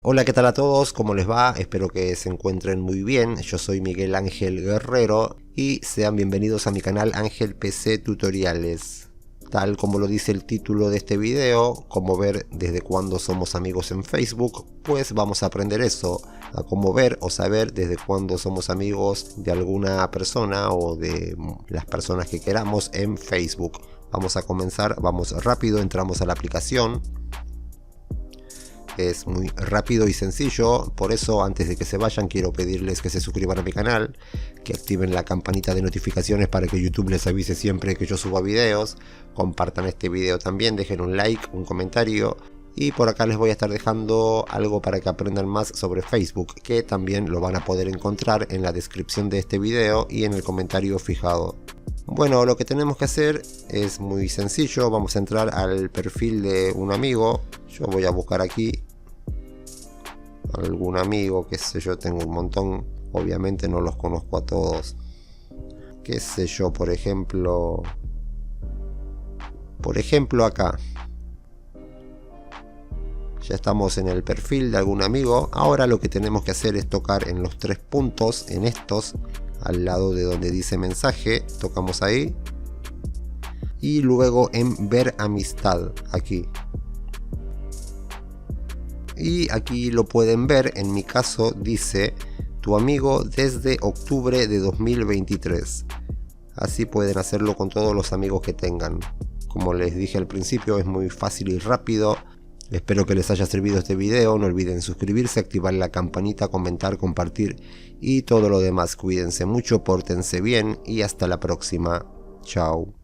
Hola, ¿qué tal a todos? ¿Cómo les va? Espero que se encuentren muy bien. Yo soy Miguel Ángel Guerrero y sean bienvenidos a mi canal Ángel PC Tutoriales. Tal como lo dice el título de este video, cómo ver desde cuándo somos amigos en Facebook, pues vamos a aprender eso, a cómo ver o saber desde cuándo somos amigos de alguna persona o de las personas que queramos en Facebook. Vamos a comenzar, vamos rápido, entramos a la aplicación. Es muy rápido y sencillo, por eso antes de que se vayan quiero pedirles que se suscriban a mi canal, que activen la campanita de notificaciones para que YouTube les avise siempre que yo suba videos, compartan este video también, dejen un like, un comentario y por acá les voy a estar dejando algo para que aprendan más sobre Facebook, que también lo van a poder encontrar en la descripción de este video y en el comentario fijado. Bueno, lo que tenemos que hacer es muy sencillo, vamos a entrar al perfil de un amigo. Yo voy a buscar aquí algún amigo, qué sé yo, tengo un montón, obviamente no los conozco a todos. Qué sé yo, por ejemplo acá. Ya estamos en el perfil de algún amigo. Ahora lo que tenemos que hacer es tocar en los tres puntos, en estos, al lado de donde dice mensaje, tocamos ahí. Y luego en ver amistad, aquí. Y aquí lo pueden ver, en mi caso dice tu amigo desde octubre de 2023. Así pueden hacerlo con todos los amigos que tengan. Como les dije al principio, es muy fácil y rápido. Espero que les haya servido este video. No olviden suscribirse, activar la campanita, comentar, compartir y todo lo demás. Cuídense mucho, pórtense bien y hasta la próxima. Chao.